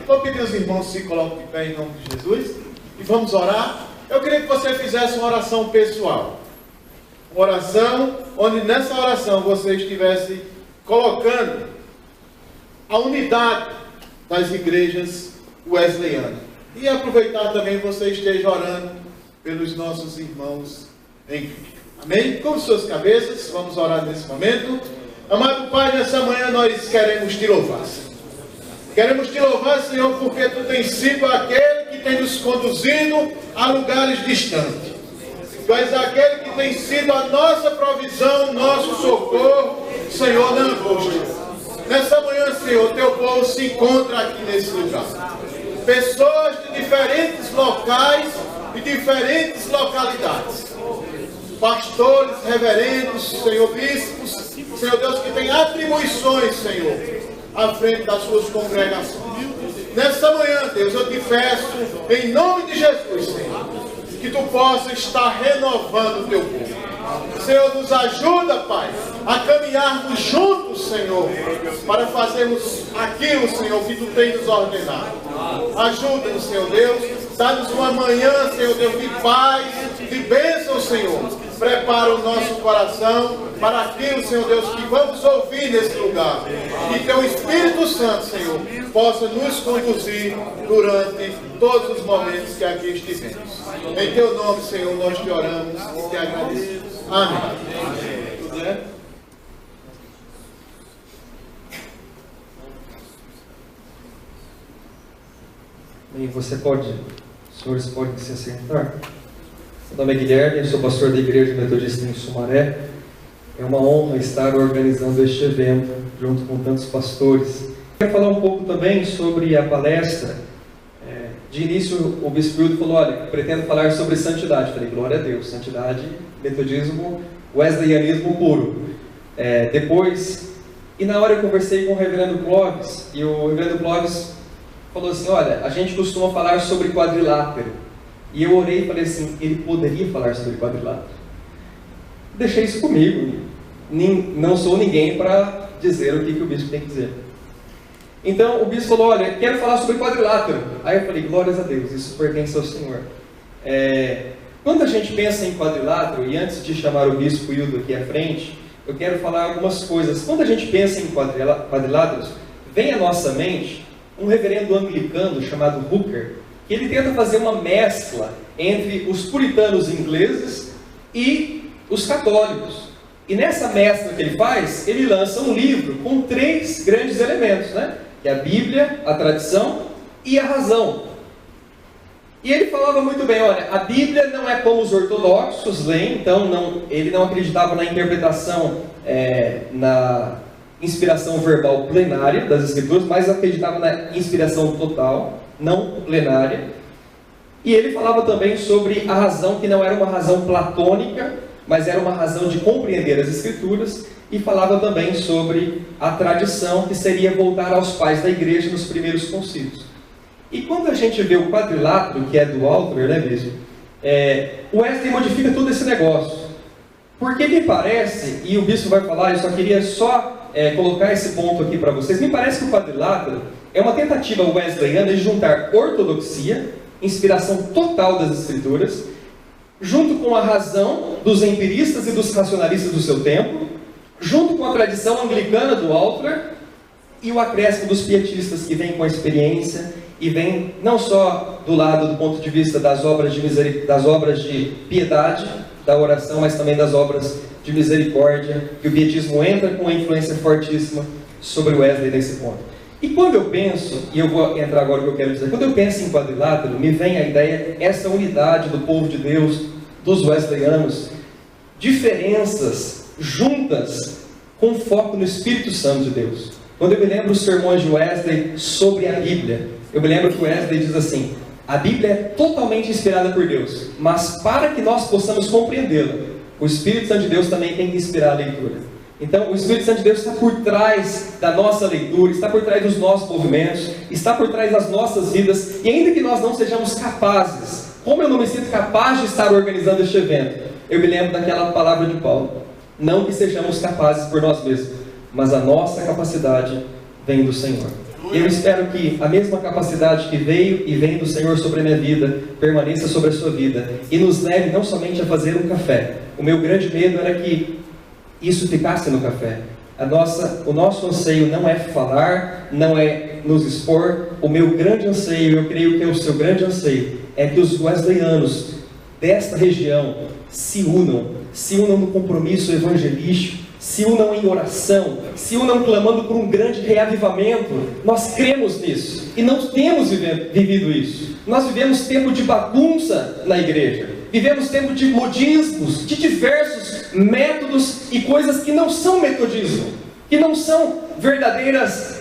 Vou pedir aos irmãos se coloquem de pé em nome de Jesus e vamos orar. Eu queria que você fizesse uma oração pessoal. Uma oração onde nessa oração você estivesse colocando a unidade das igrejas wesleyanas. E aproveitar também você esteja orando pelos nossos irmãos em Cristo. Amém? Com suas cabeças, vamos orar nesse momento. Amado Pai, nessa manhã nós queremos te louvar, Senhor. Queremos te louvar, Senhor, porque tu tens sido aquele que tem nos conduzido a lugares distantes. Tu és aquele que tem sido a nossa provisão, nosso socorro, Senhor, na angústia. Nessa manhã, Senhor, teu povo se encontra aqui nesse lugar. Pessoas de diferentes locais e diferentes localidades. Pastores, reverendos, Senhor, bispos, Senhor Deus, que tem atribuições, Senhor, à frente das suas congregações. Nessa manhã, Deus, eu te peço, em nome de Jesus, Senhor, que tu possa estar renovando o teu povo. Senhor, nos ajuda, Pai, a caminharmos juntos, Senhor, para fazermos aquilo, Senhor, que tu tens nos ordenado. Ajuda-nos, Senhor Deus, dá-nos uma manhã, Senhor Deus, de paz, de bênção, Senhor. Prepara o nosso coração para aquilo, Senhor Deus, que vamos ouvir nesse lugar. E teu Espírito Santo, Senhor, possa nos conduzir durante todos os momentos que aqui estivemos. Em teu nome, Senhor, nós te oramos e te agradecemos. Amém. Tudo certo? Bem, os senhores podem se assentar. Meu nome é Guilherme, eu sou pastor da Igreja Metodista em Sumaré. É uma honra estar organizando este evento junto com tantos pastores. Quero falar um pouco também sobre a palestra. De início, o Bispo Hildo falou: olha, pretendo falar sobre santidade. Falei: glória a Deus, santidade, metodismo, wesleyanismo puro. E na hora eu conversei com o reverendo Clóvis, e o reverendo Clóvis falou assim: olha, a gente costuma falar sobre quadrilátero. E eu orei e falei assim: ele poderia falar sobre quadrilátero. Deixei isso comigo. Não sou ninguém para dizer o que o bispo tem que dizer. Então o bispo falou: olha, quero falar sobre quadrilátero. Aí eu falei: glórias a Deus, isso pertence ao Senhor. Quando a gente pensa em quadrilátero, e antes de chamar o bispo Hildo aqui à frente, eu quero falar algumas coisas. Quando a gente pensa em quadriláteros, vem à nossa mente um reverendo anglicano chamado Hooker, que ele tenta fazer uma mescla entre os puritanos ingleses e os católicos. E nessa mescla que ele faz, ele lança um livro com 3 grandes elementos, né? Que é a Bíblia, a tradição e a razão. E ele falava muito bem: olha, a Bíblia não é como os ortodoxos leem, então ele não acreditava na interpretação, na inspiração verbal plenária das Escrituras, mas acreditava na inspiração total, não plenária. E ele falava também sobre a razão, que não era uma razão platônica, mas era uma razão de compreender as Escrituras, e falava também sobre a tradição, que seria voltar aos pais da igreja nos primeiros concílios. E quando a gente vê o quadrilátero, que é do Altler, né, mesmo, o Wesley modifica todo esse negócio. Porque me parece, e o bispo vai falar, eu só queria colocar esse ponto aqui para vocês, me parece que o quadrilátero é uma tentativa wesleyana de juntar ortodoxia, inspiração total das Escrituras, junto com a razão dos empiristas e dos racionalistas do seu tempo, junto com a tradição anglicana do Altler e o acréscimo dos pietistas, que vem com a experiência e vem não só do lado do ponto de vista das obras de piedade, da oração, mas também das obras de misericórdia, que o pietismo entra com uma influência fortíssima sobre Wesley nesse ponto. E quando eu penso, e eu vou entrar agora no que eu quero dizer, quando eu penso em quadrilátero, me vem a ideia, essa unidade do povo de Deus, dos wesleyanos, diferenças juntas com foco no Espírito Santo de Deus. Quando eu me lembro dos sermões de Wesley sobre a Bíblia, eu me lembro que Wesley diz assim: a Bíblia é totalmente inspirada por Deus, mas para que nós possamos compreendê-la, o Espírito Santo de Deus também tem que inspirar a leitura. Então, o Espírito Santo de Deus está por trás da nossa leitura, está por trás dos nossos movimentos, está por trás das nossas vidas, e ainda que nós não sejamos capazes, como eu não me sinto capaz de estar organizando este evento, eu me lembro daquela palavra de Paulo: não que sejamos capazes por nós mesmos, mas a nossa capacidade vem do Senhor. Eu espero que a mesma capacidade que veio e vem do Senhor sobre a minha vida, permaneça sobre a sua vida, e nos leve não somente a fazer um café. O meu grande medo era que isso ficasse no café. O nosso anseio não é falar, não é nos expor. O meu grande anseio, eu creio que é o seu grande anseio, é que os wesleyanos desta região se unam no compromisso evangelístico, se unam em oração, se unam clamando por um grande reavivamento. Nós cremos nisso e não temos vivido isso. Nós vivemos tempo de bagunça na igreja, vivemos tempo de modismos, de diversos métodos e coisas que não são metodismo, que não são verdadeiras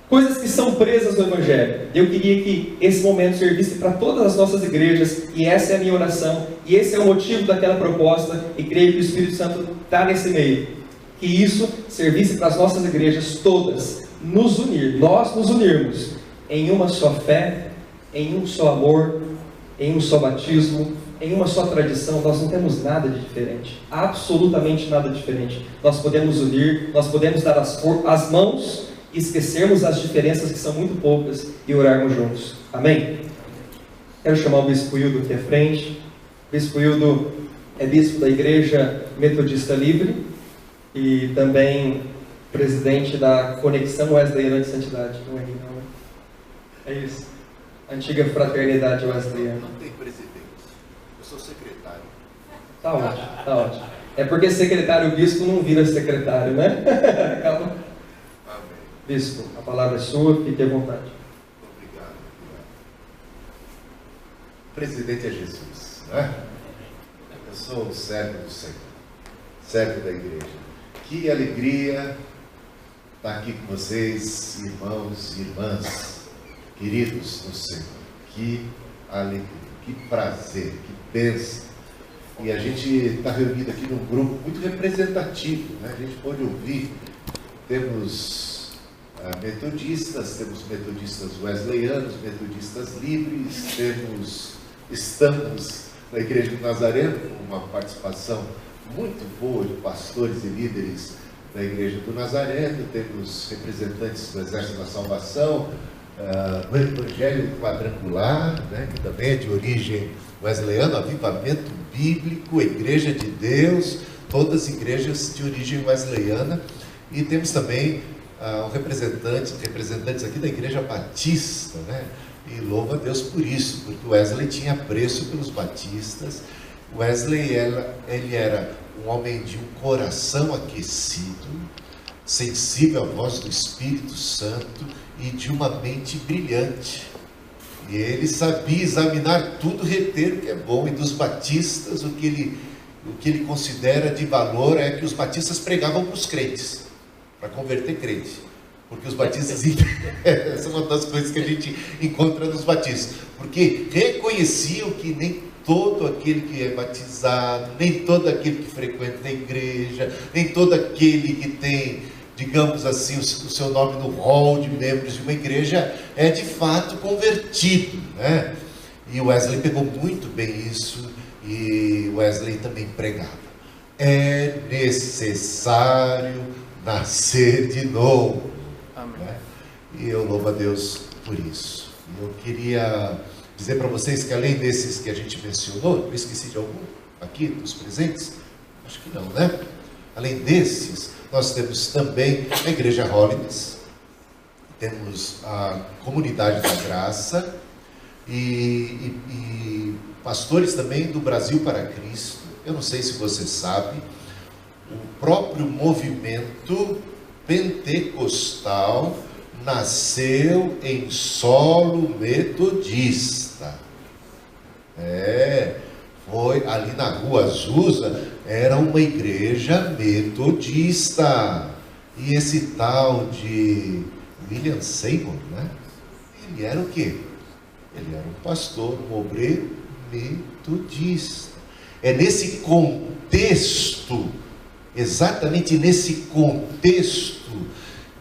coisas que são presas no Evangelho. Eu queria que esse momento servisse para todas as nossas igrejas, e essa é a minha oração, e esse é o motivo daquela proposta, e creio que o Espírito Santo está nesse meio. Que isso servisse para as nossas igrejas todas, nós nos unirmos em uma só fé, em um só amor, em um só batismo, em uma só tradição. Nós não temos nada de diferente, absolutamente nada diferente. Nós podemos unir, nós podemos dar as mãos, esquecermos as diferenças, que são muito poucas, e orarmos juntos. Amém? Quero chamar o Bispo Hildo aqui à frente. O Bispo Hildo é bispo da Igreja Metodista Livre e também presidente da Conexão Wesleyana de Santidade. Não é, não, né? É isso. Antiga Fraternidade Wesleyana. Não tem presidente. Eu sou secretário. Tá ótimo, tá ótimo. É porque secretário bispo não vira secretário, né? Calma. Bispo, a palavra é sua, fique à vontade. Obrigado. Presidente é Jesus, né? Eu sou o servo do Senhor, servo da igreja. Que alegria estar aqui com vocês, irmãos e irmãs, queridos do Senhor. Que alegria, que prazer, que bênção. E a gente está reunido aqui num grupo muito representativo, né? A gente pode ouvir, temos metodistas, temos metodistas wesleyanos, metodistas livres, estamos na Igreja do Nazareno, com uma participação muito boa de pastores e líderes da Igreja do Nazareno, temos representantes do Exército da Salvação, do Evangelho Quadrangular, né, que também é de origem wesleyana, Avivamento Bíblico, Igreja de Deus, todas igrejas de origem wesleyana, e temos também representantes aqui da Igreja Batista, né? E louva a Deus por isso, porque Wesley tinha apreço pelos batistas. Wesley ele era um homem de um coração aquecido, sensível à voz do Espírito Santo e de uma mente brilhante. E ele sabia examinar tudo, reter o que é bom. E dos batistas, o que ele considera de valor é que os batistas pregavam para os crentes, para converter crente, porque os batistas, essa é uma das coisas que a gente encontra nos batistas, porque reconheciam que nem todo aquele que é batizado, nem todo aquele que frequenta a igreja, nem todo aquele que tem, digamos assim, o seu nome no rol de membros de uma igreja é de fato convertido, né? E Wesley pegou muito bem isso, e Wesley também pregava: é necessário nascer de novo. Amém. Né? E eu louvo a Deus por isso. Eu queria dizer para vocês que, além desses que a gente mencionou, eu esqueci de algum aqui dos presentes? Acho que não, né? Além desses, nós temos também a Igreja Holiness, temos a Comunidade da Graça e pastores também do Brasil para Cristo. Eu não sei se você sabe, o próprio movimento pentecostal nasceu em solo metodista. Foi ali na Rua Azusa, era uma igreja metodista. E esse tal de William Seymour, né? Ele era o quê? Ele era um pastor, um obreiro metodista. É nesse contexto, exatamente nesse contexto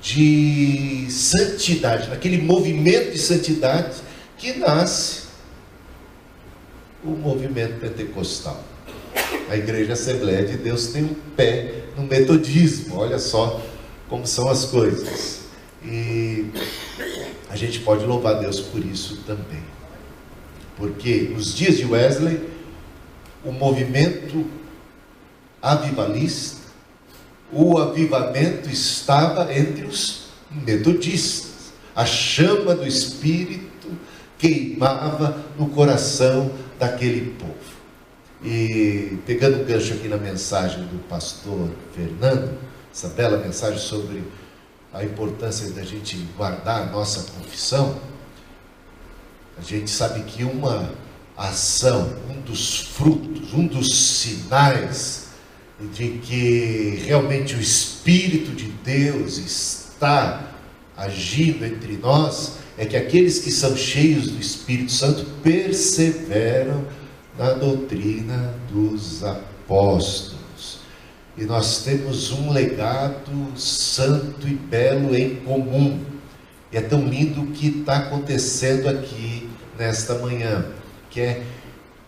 de santidade, naquele movimento de santidade, que nasce o movimento pentecostal. A Igreja Assembleia de Deus tem um pé no metodismo, olha só como são as coisas. E a gente pode louvar Deus por isso também. Porque nos dias de Wesley, o movimento avivalista, o avivamento estava entre os metodistas. A chama do Espírito queimava no coração daquele povo. E pegando um gancho aqui na mensagem do pastor Fernando, essa bela mensagem sobre a importância da gente guardar a nossa confissão, a gente sabe que uma ação, um dos frutos, um dos sinais de que realmente o Espírito de Deus está agindo entre nós, é que aqueles que são cheios do Espírito Santo perseveram na doutrina dos apóstolos. E nós temos um legado santo e belo em comum. E é tão lindo o que está acontecendo aqui nesta manhã, que é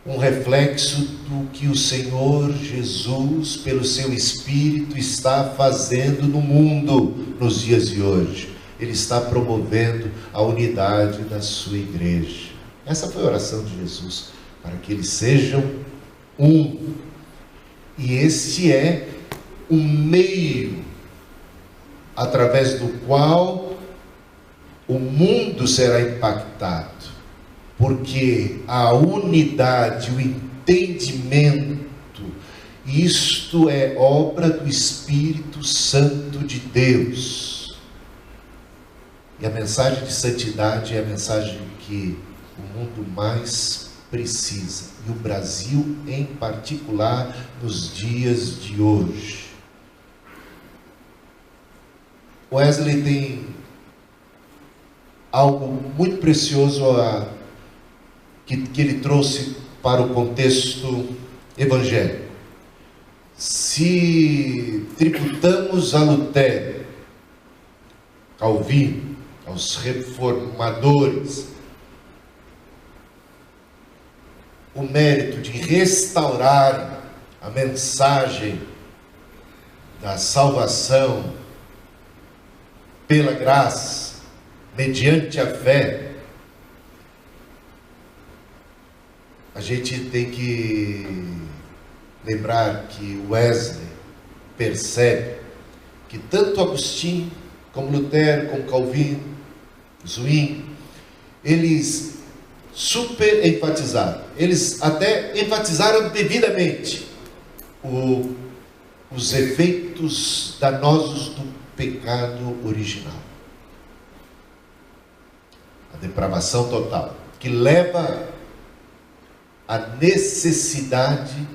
um reflexo do que o Senhor Jesus, pelo seu Espírito, está fazendo no mundo nos dias de hoje. Ele está promovendo a unidade da sua igreja. Essa foi a oração de Jesus, para que eles sejam um. E este é o meio através do qual o mundo será impactado. Porque a unidade, o entendimento, isto é obra do Espírito Santo de Deus. E a mensagem de santidade é a mensagem que o mundo mais precisa. E o Brasil em particular nos dias de hoje. Wesley tem algo muito precioso que ele trouxe para o contexto evangélico. Se tributamos a Lutero, Calvino, aos reformadores, o mérito de restaurar a mensagem da salvação pela graça, mediante a fé, a gente tem que lembrar que Wesley percebe que tanto Agostinho, como Lutero, como Calvino, Zwingli, eles super enfatizaram, eles até enfatizaram devidamente os efeitos danosos do pecado original, a depravação total, que leva à necessidade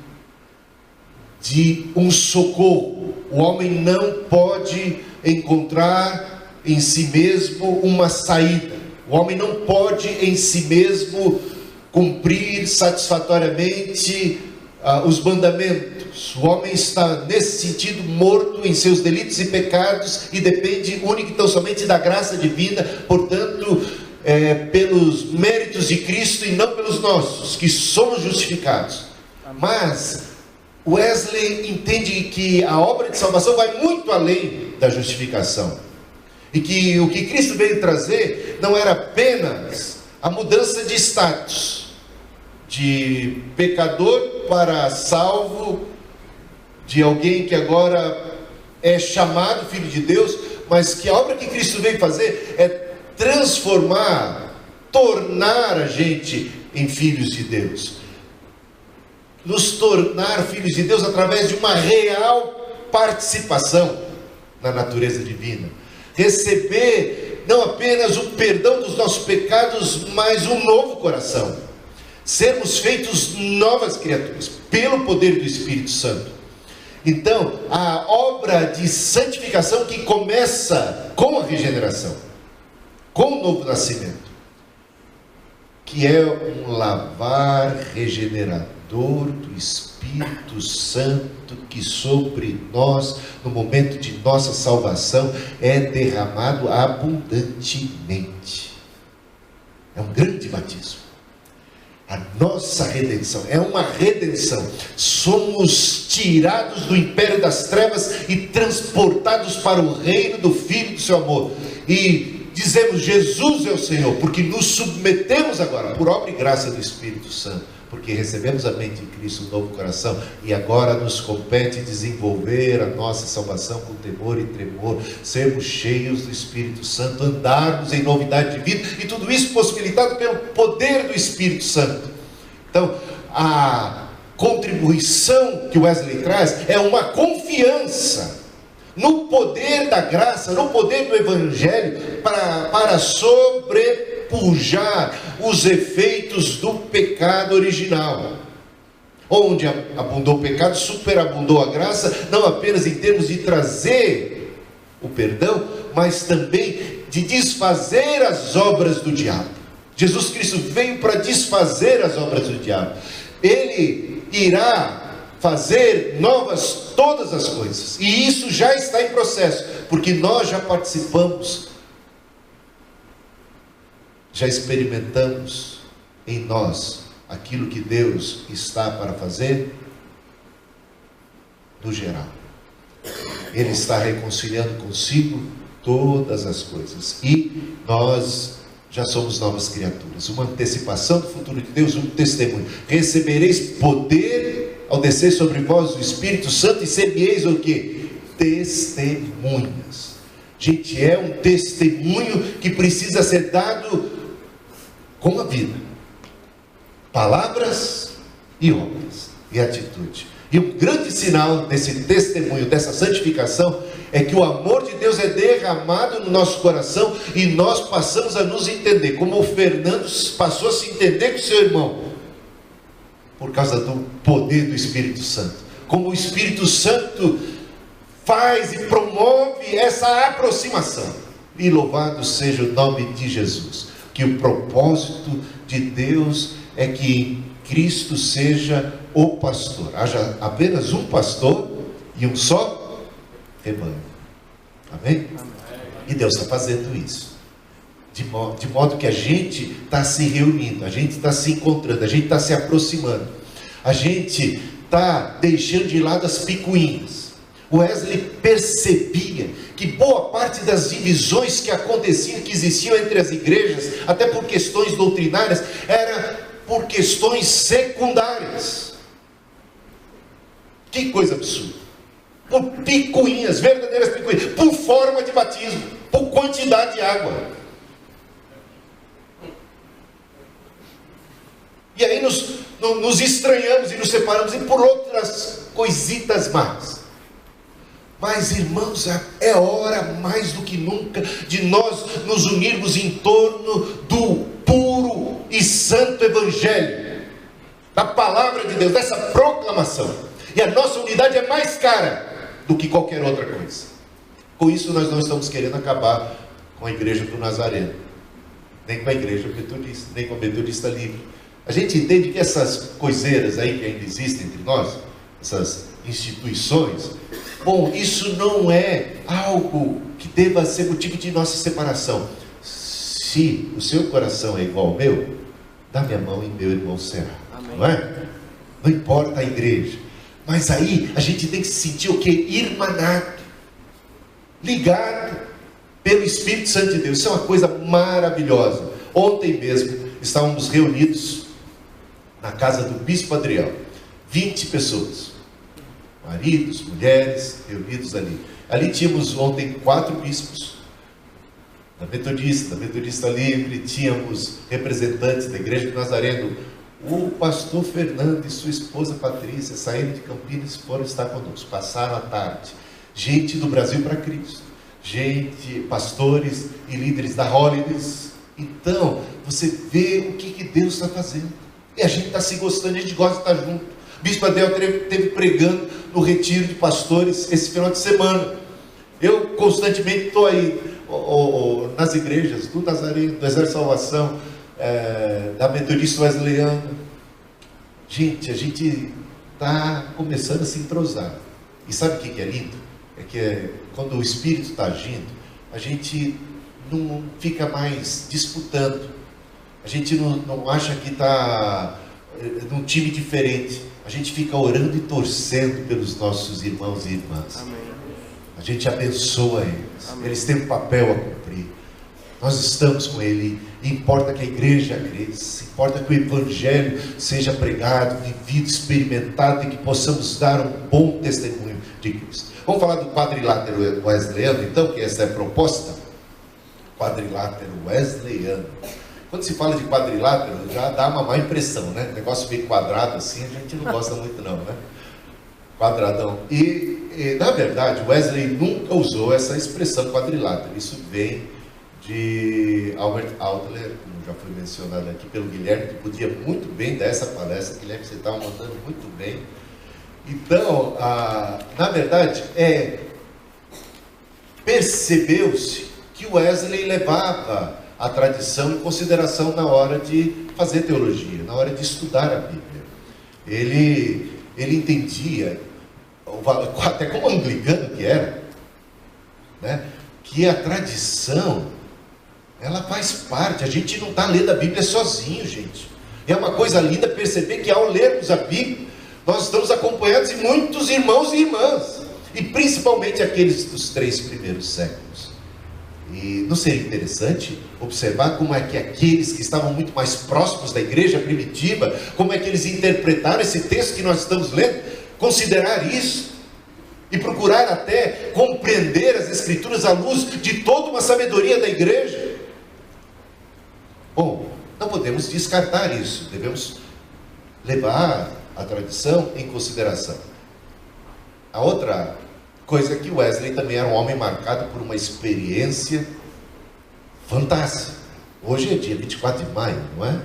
de um socorro. O homem não pode encontrar em si mesmo uma saída. O homem não pode em si mesmo cumprir satisfatoriamente os mandamentos. O homem está nesse sentido morto em seus delitos e pecados e depende única e tão somente da graça divina, portanto, pelos méritos de Cristo e não pelos nossos, que somos justificados. Mas Wesley entende que a obra de salvação vai muito além da justificação. E que o que Cristo veio trazer não era apenas a mudança de status, de pecador para salvo, de alguém que agora é chamado filho de Deus, mas que a obra que Cristo veio fazer é transformar, tornar a gente em filhos de Deus. Nos tornar filhos de Deus através de uma real participação na natureza divina. Receber não apenas o perdão dos nossos pecados, mas um novo coração. Sermos feitos novas criaturas, pelo poder do Espírito Santo. Então, a obra de santificação que começa com a regeneração, com o novo nascimento, que é um lavar regenerador do Espírito Santo que sobre nós, no momento de nossa salvação, é derramado abundantemente. É um grande batismo. A nossa redenção é uma redenção. Somos tirados do império das trevas e transportados para o reino do Filho do seu amor. e dizemos Jesus é o Senhor, porque nos submetemos agora, por obra e graça do Espírito Santo, porque recebemos a mente de Cristo, um novo coração, e agora nos compete desenvolver a nossa salvação com temor e tremor, sermos cheios do Espírito Santo, andarmos em novidade de vida, e tudo isso possibilitado pelo poder do Espírito Santo. Então, a contribuição que Wesley traz é uma confiança no poder da graça, no poder do Evangelho, para sobrepujar os efeitos do pecado original. Onde abundou o pecado, superabundou a graça, não apenas em termos de trazer o perdão, mas também de desfazer as obras do diabo. Jesus Cristo veio para desfazer as obras do diabo. Ele irá fazer novas todas as coisas, e isso já está em processo, porque nós já participamos, já experimentamos em nós aquilo que Deus está para fazer no geral. Ele está reconciliando consigo todas as coisas, e nós já somos novas criaturas, uma antecipação do futuro de Deus, um testemunho. Recebereis poder ao descer sobre vós o Espírito Santo, e ser-me-eis o quê? Testemunhas. Gente, é um testemunho que precisa ser dado com a vida, palavras e obras e atitude. E um grande sinal desse testemunho, dessa santificação, é que o amor de Deus é derramado no nosso coração, e nós passamos a nos entender, como o Fernando passou a se entender com seu irmão, por causa do poder do Espírito Santo. Como o Espírito Santo faz e promove essa aproximação. E louvado seja o nome de Jesus. Que o propósito de Deus é que Cristo seja o pastor. Haja apenas um pastor e um só rebanho. Amém? E Deus está fazendo isso. De modo que a gente está se reunindo, a gente está se encontrando, a gente está se aproximando, a gente está deixando de lado as picuinhas. Wesley percebia que boa parte das divisões que aconteciam, que existiam entre as igrejas, até por questões doutrinárias, era por questões secundárias. Que coisa absurda! Por picuinhas, verdadeiras picuinhas, por forma de batismo, por quantidade de água. E aí nos estranhamos e nos separamos, e por outras coisitas más. Mas, irmãos, é hora mais do que nunca de nós nos unirmos em torno do puro e santo Evangelho, da palavra de Deus, dessa proclamação. E a nossa unidade é mais cara do que qualquer outra coisa. Com isso nós não estamos querendo acabar com a igreja do Nazareno, nem com a igreja metodista, nem com a metodista livre. A gente entende que essas coiseiras aí que ainda existem entre nós, essas instituições, bom, isso não é algo que deva ser motivo de nossa separação. Se o seu coração é igual ao meu, dá minha mão e meu irmão será. Amém. Não é? Não importa a igreja, mas aí a gente tem que se sentir o que? Irmanado, ligado pelo Espírito Santo de Deus. Isso é uma coisa maravilhosa. Ontem mesmo estávamos reunidos na casa do Bispo Adriel, 20 pessoas, maridos, mulheres, reunidos ali. Ali tínhamos ontem 4 bispos, da Metodista Livre, tínhamos representantes da Igreja do Nazareno. O pastor Fernando e sua esposa Patrícia saíram de Campinas e foram estar conosco, passaram a tarde. Gente do Brasil para Cristo, gente, pastores e líderes da Holidays. Então, você vê o que Deus está fazendo. E a gente está se gostando, a gente gosta de estar junto. O Bispo Adel esteve pregando no retiro de pastores esse final de semana. Eu constantemente estou aí nas igrejas do Nazareno, do Exército de Salvação, da Metodista Wesleyana. Gente, a gente está começando a se entrosar. E sabe o que é lindo? É que quando o Espírito está agindo, a gente não fica mais disputando. A gente não acha que está num time diferente. A gente fica orando e torcendo pelos nossos irmãos e irmãs. Amém. A gente abençoa eles. Amém. Eles têm um papel a cumprir. Nós estamos com Ele. E importa que a igreja cresça, importa que o Evangelho seja pregado, vivido, experimentado e que possamos dar um bom testemunho de Cristo. Vamos falar do quadrilátero wesleyano, então, que essa é a proposta? Quadrilátero wesleyano. Quando se fala de quadrilátero, já dá uma má impressão, né? O negócio meio quadrado assim, a gente não gosta muito não, né? Quadradão. E na verdade, Wesley nunca usou essa expressão quadrilátero. Isso vem de Albert Outler, como já foi mencionado aqui pelo Guilherme, que podia muito bem dar essa palestra. Guilherme, você estava mandando muito bem. Então, na verdade, percebeu-se que Wesley levava a tradição em consideração na hora de fazer teologia, na hora de estudar a Bíblia. Ele entendia, até como anglicano que era, né, que a tradição, ela faz parte. A gente não está lendo a Bíblia sozinho, gente. É uma coisa linda perceber que ao lermos a Bíblia, nós estamos acompanhados de muitos irmãos e irmãs, e principalmente aqueles dos 3 primeiros séculos. E não seria interessante observar como é que aqueles que estavam muito mais próximos da igreja primitiva, como é que eles interpretaram esse texto que nós estamos lendo, considerar isso, e procurar até compreender as Escrituras à luz de toda uma sabedoria da igreja. Bom, não podemos descartar isso, devemos levar a tradição em consideração. A outra coisa é que Wesley também era um homem marcado por uma experiência fantástica. Hoje é dia 24 de maio, não é?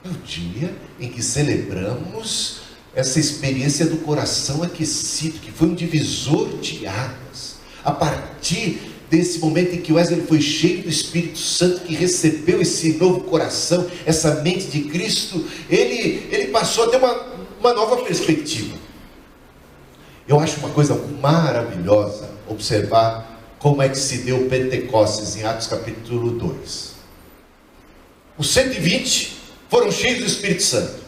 É o dia em que celebramos essa experiência do coração aquecido, que foi um divisor de águas. A partir desse momento em que Wesley foi cheio do Espírito Santo, que recebeu esse novo coração, essa mente de Cristo, ele passou a ter uma nova perspectiva. Eu acho uma coisa maravilhosa observar como é que se deu o Pentecostes em Atos capítulo 2. Os 120 foram cheios do Espírito Santo,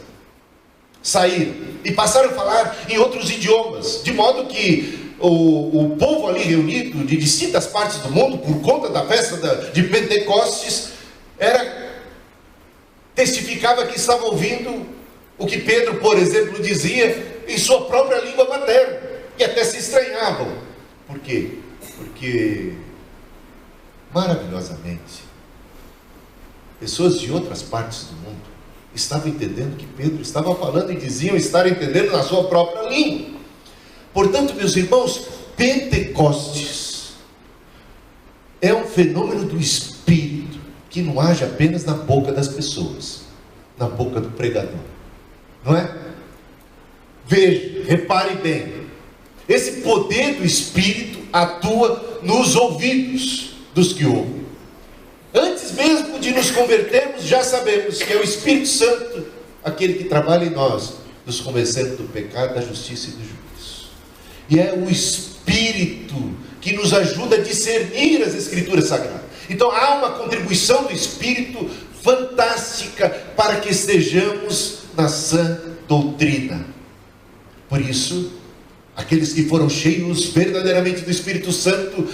saíram e passaram a falar em outros idiomas, de modo que o povo ali reunido de distintas partes do mundo, por conta da festa de Pentecostes, testificava que estava ouvindo o que Pedro, por exemplo, dizia em sua própria língua materna, e até se estranhavam. Por quê? Porque, maravilhosamente, pessoas de outras partes do mundo estavam entendendo que Pedro estava falando e diziam estar entendendo na sua própria língua. Portanto, meus irmãos, Pentecostes é um fenômeno do Espírito que não age apenas na boca das pessoas, na boca do pregador, não é? Veja, repare bem, esse poder do Espírito atua nos ouvidos dos que ouvem. Antes mesmo de nos convertermos, já sabemos que é o Espírito Santo aquele que trabalha em nós, nos convencendo do pecado, da justiça e do juízo. E é o Espírito que nos ajuda a discernir as Escrituras Sagradas. Então há uma contribuição do Espírito fantástica para que estejamos na sã doutrina. Por isso, aqueles que foram cheios verdadeiramente do Espírito Santo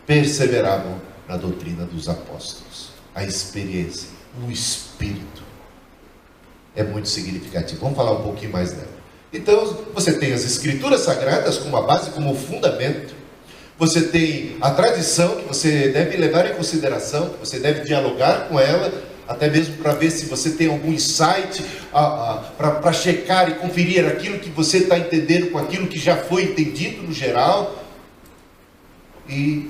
perseveravam na doutrina dos apóstolos. A experiência, o Espírito é muito significativo. Vamos falar um pouquinho mais dela. Então, você tem as Escrituras Sagradas como a base, como fundamento. Você tem a tradição que você deve levar em consideração, que você deve dialogar com ela, até mesmo para ver se você tem algum insight, para checar e conferir aquilo que você está entendendo com aquilo que já foi entendido no geral. E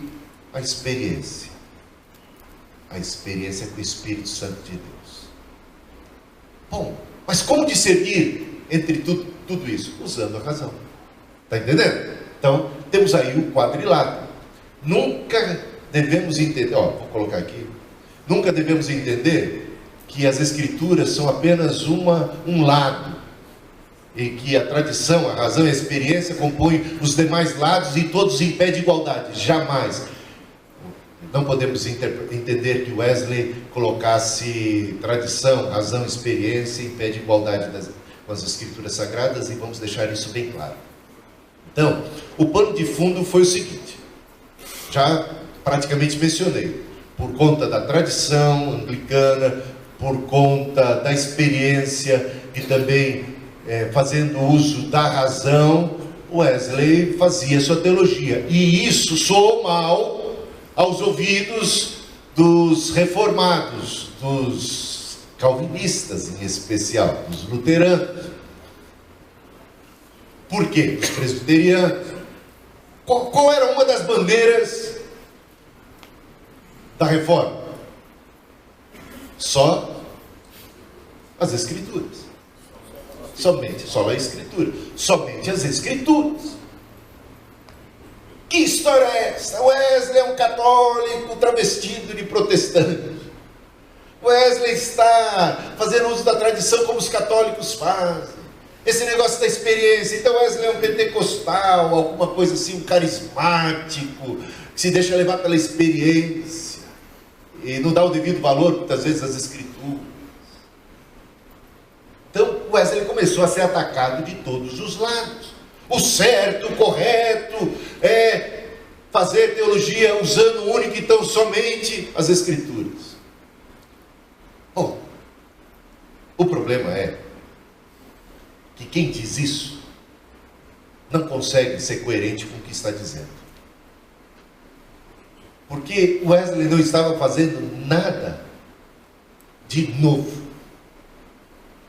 a experiência com o Espírito Santo de Deus. Bom, mas como discernir entre tudo isso? Usando a razão. Está entendendo? Então, temos aí o quadrilátero. Nunca devemos entender, vou colocar aqui, nunca devemos entender que as Escrituras são apenas um lado, e que a tradição, a razão e a experiência compõem os demais lados e todos em pé de igualdade. Jamais. Não podemos entender que Wesley colocasse tradição, razão e experiência em pé de igualdade com as Escrituras Sagradas, e vamos deixar isso bem claro. Então, o pano de fundo foi o seguinte: já praticamente mencionei, por conta da tradição anglicana, por conta da experiência e também fazendo uso da razão, Wesley fazia sua teologia. E isso soou mal aos ouvidos dos reformados, dos calvinistas em especial, dos luteranos. Por quê? Os presbiterianos. Qual era uma das bandeiras da reforma? Só as Escrituras. Só a Escritura. Somente as Escrituras. Que história é essa? Wesley é um católico travestido de protestante. Wesley está fazendo uso da tradição como os católicos fazem. Esse negócio da experiência. Então Wesley é um pentecostal, alguma coisa assim, um carismático, que se deixa levar pela experiência e não dá o devido valor, muitas vezes, às Escrituras. Então Wesley começou a ser atacado de todos os lados. O certo, o correto é fazer teologia usando único e tão somente as Escrituras. Bom, o problema é que quem diz isso não consegue ser coerente com o que está dizendo. Porque Wesley não estava fazendo nada de novo.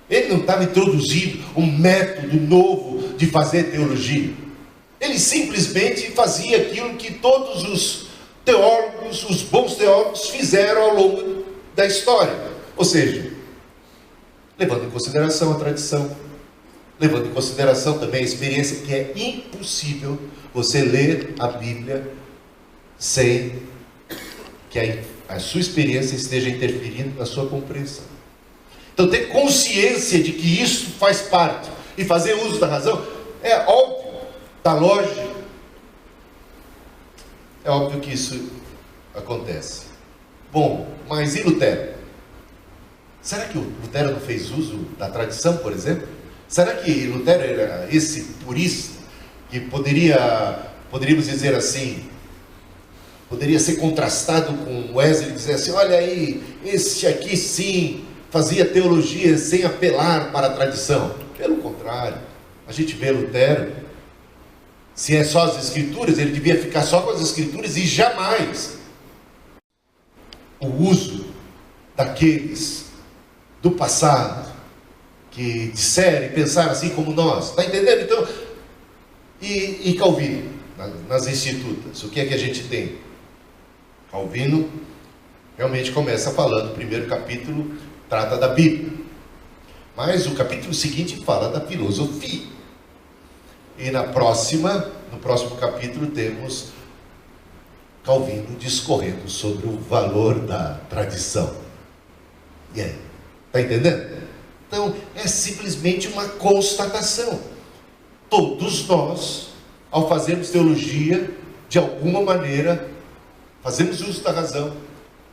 Ele não estava introduzindo um método novo de fazer teologia. Ele simplesmente fazia aquilo que todos os teólogos, os bons teólogos, fizeram ao longo da história. Ou seja, levando em consideração a tradição, levando em consideração também a experiência, que é impossível você ler a Bíblia sem que a sua experiência esteja interferindo na sua compreensão. Então, ter consciência de que isso faz parte e fazer uso da razão é óbvio, da lógica. É óbvio que isso acontece. Bom, mas e Lutero? Será que o Lutero não fez uso da tradição, por exemplo? Será que Lutero era esse purista que poderíamos dizer assim, poderia ser contrastado com Wesley e dizer assim, olha aí, esse aqui sim fazia teologia sem apelar para a tradição? Pelo contrário, a gente vê Lutero, se é só as Escrituras, ele devia ficar só com as Escrituras e jamais o uso daqueles do passado que disseram e pensaram assim como nós. Está entendendo? Então, e Calvino, nas institutas, o que é que a gente tem? Calvino realmente começa falando, o primeiro capítulo trata da Bíblia, mas o capítulo seguinte fala da filosofia. E no próximo capítulo temos Calvino discorrendo sobre o valor da tradição. E aí, está entendendo? Então, é simplesmente uma constatação. Todos nós, ao fazermos teologia, de alguma maneira, fazemos uso da razão,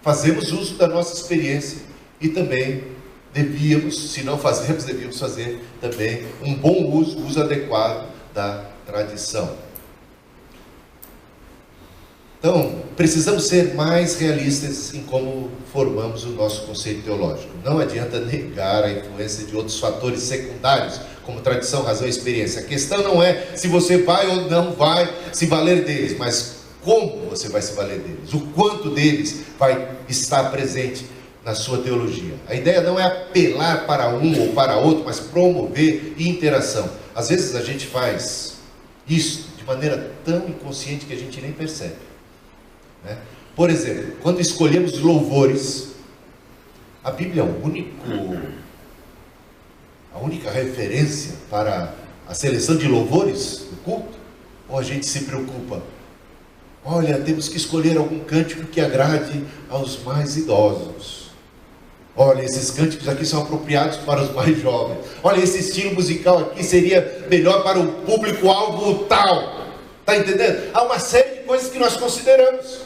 fazemos uso da nossa experiência e também devíamos, se não fazemos, devíamos fazer também um bom uso adequado da tradição. Então, precisamos ser mais realistas em como formamos o nosso conceito teológico. Não adianta negar a influência de outros fatores secundários, como tradição, razão e experiência. A questão não é se você vai ou não vai se valer deles, mas como você vai se valer deles, o quanto deles vai estar presente na sua teologia. A ideia não é apelar para um ou para outro, mas promover interação. Às vezes a gente faz isso de maneira tão inconsciente que a gente nem percebe. Por exemplo, quando escolhemos louvores, a Bíblia é a única referência para a seleção de louvores do culto? Ou a gente se preocupa? Olha, temos que escolher algum cântico que agrade aos mais idosos. Olha, esses cânticos aqui são apropriados para os mais jovens. Olha, esse estilo musical aqui seria melhor para o público-alvo tal. Está entendendo? Há uma série de coisas que nós consideramos.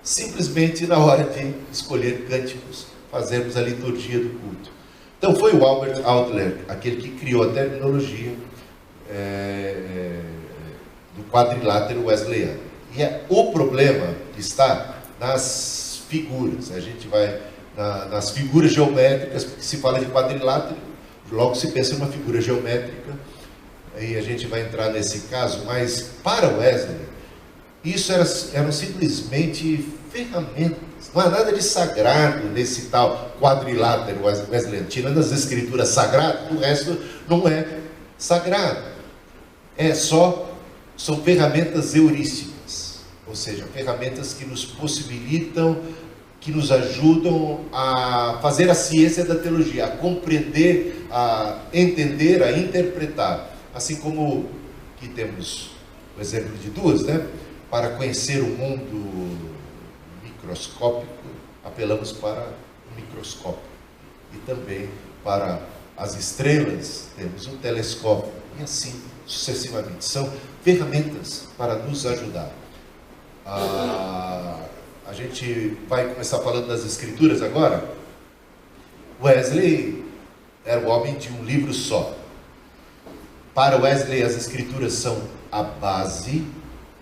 Simplesmente na hora de escolher cânticos, fazermos a liturgia do culto. Então foi o Albert Outler, aquele que criou a terminologia do quadrilátero wesleyano. E o problema está nas figuras. A gente vai nas figuras geométricas, porque se fala de quadrilátero, logo se pensa em uma figura geométrica, e a gente vai entrar nesse caso. Mas para Wesley, isso eram simplesmente ferramentas. Não há nada de sagrado nesse tal quadrilátero wesleyano. Tirando as escrituras sagradas, o resto não é sagrado. São ferramentas heurísticas, ou seja, ferramentas que nos possibilitam, que nos ajudam a fazer a ciência da teologia, a compreender, a entender, a interpretar. Assim como aqui temos o exemplo de duas, né? Para conhecer o mundo microscópico, apelamos para o microscópio. E também para as estrelas, temos um telescópio. E assim sucessivamente. São ferramentas para nos ajudar. A gente vai começar falando das Escrituras agora. Wesley era o homem de um livro só. Para Wesley, as Escrituras são a base,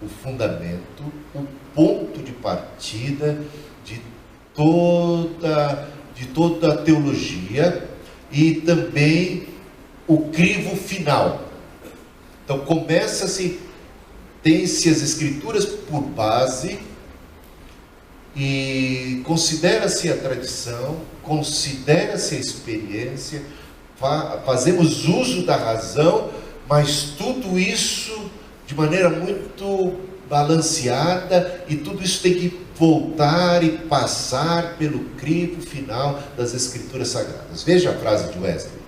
o fundamento, o ponto de partida de toda a teologia e também o crivo final. Então começa-se, tem-se as Escrituras por base e considera-se a tradição, considera-se a experiência, fazemos uso da razão, mas tudo isso de maneira muito balanceada, e tudo isso tem que voltar e passar pelo crivo final das Escrituras Sagradas. Veja a frase de Wesley: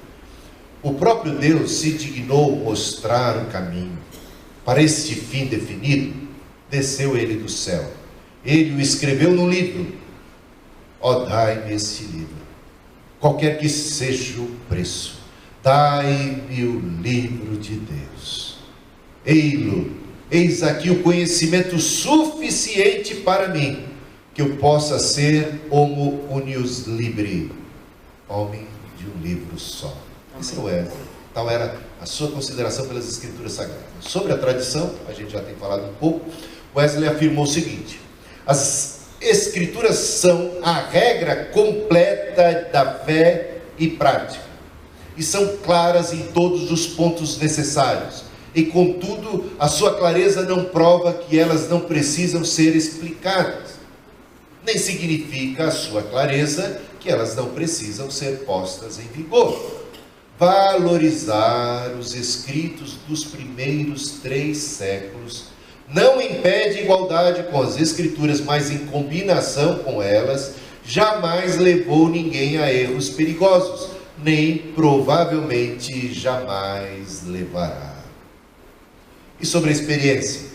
o próprio Deus se dignou mostrar o caminho. Para este fim definido, desceu ele do céu. Ele o escreveu no livro. Ó, dai-me este livro, qualquer que seja o preço. Dai-me o livro de Deus. Ei-lo, eis aqui o conhecimento suficiente para mim, que eu possa ser homo unius libri, homem de um livro só. Esse é o Wesley. Tal era a sua consideração pelas Escrituras Sagradas. Sobre a tradição, a gente já tem falado um pouco. Wesley afirmou o seguinte: as Escrituras são a regra completa da fé e prática, e são claras em todos os pontos necessários, e contudo a sua clareza não prova que elas não precisam ser explicadas, nem significa a sua clareza que elas não precisam ser postas em vigor. Valorizar os escritos dos primeiros 3 séculos não impede igualdade com as Escrituras, mas em combinação com elas jamais levou ninguém a erros perigosos, nem provavelmente jamais levará. E sobre a experiência?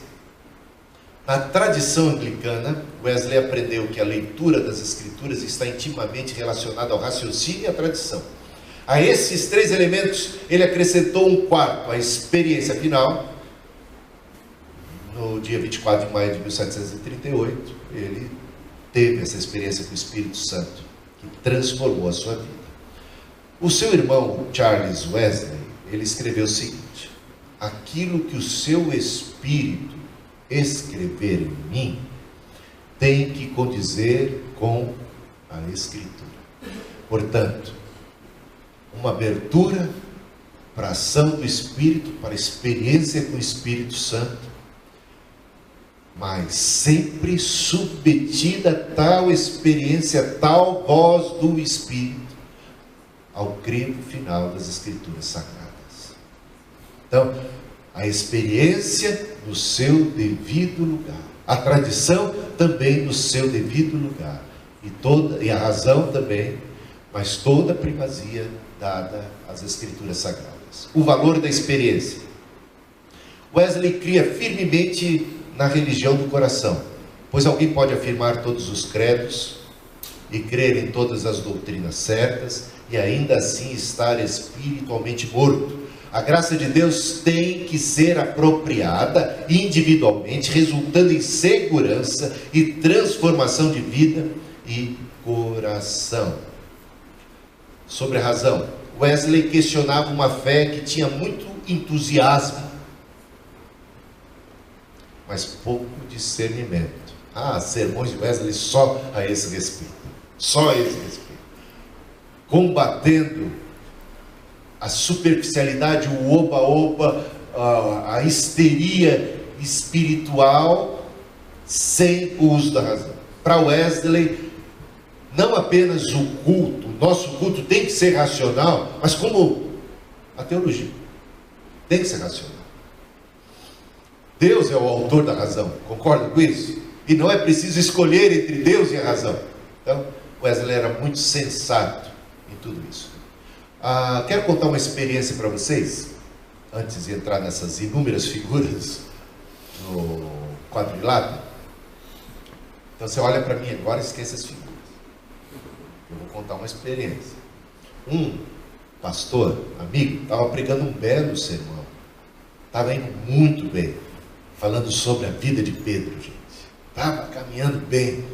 Na tradição anglicana, Wesley aprendeu que a leitura das Escrituras está intimamente relacionada ao raciocínio e à tradição. A esses 3 elementos, ele acrescentou um quarto, a experiência final. No dia 24 de maio de 1738, ele teve essa experiência com o Espírito Santo, que transformou a sua vida. O seu irmão, Charles Wesley, ele escreveu o seguinte: aquilo que o seu Espírito escrever em mim, tem que condizer com a Escritura. Portanto, uma abertura para a ação do Espírito, para a experiência com o Espírito Santo, mas sempre submetida a tal experiência, a tal voz do Espírito, ao crivo final das Escrituras Sagradas. Então, a experiência no seu devido lugar, a tradição também no seu devido lugar, e a razão também, mas toda a primazia dada às Escrituras Sagradas. O valor da experiência. Wesley cria firmemente na religião do coração, pois alguém pode afirmar todos os credos e crer em todas as doutrinas certas e ainda assim estar espiritualmente morto. A graça de Deus tem que ser apropriada individualmente, resultando em segurança e transformação de vida e coração. Sobre a razão, Wesley questionava uma fé que tinha muito entusiasmo, mas pouco discernimento. sermões de Wesley só a esse respeito. Só a esse respeito. Combatendo a superficialidade, o oba-oba, a histeria espiritual sem o uso da razão. Para Wesley, não apenas o culto, o nosso culto tem que ser racional, mas como a teologia tem que ser racional. Deus é o autor da razão, concorda com isso? E não é preciso escolher entre Deus e a razão. Então, Wesley era muito sensato em tudo isso. Quero contar uma experiência para vocês, antes de entrar nessas inúmeras figuras no quadrilátero. Então você olha para mim agora e esquece as figuras. Eu vou contar uma experiência. Um pastor, amigo, estava pregando um belo sermão. Estava indo muito bem, falando sobre a vida de Pedro, gente. Estava caminhando bem,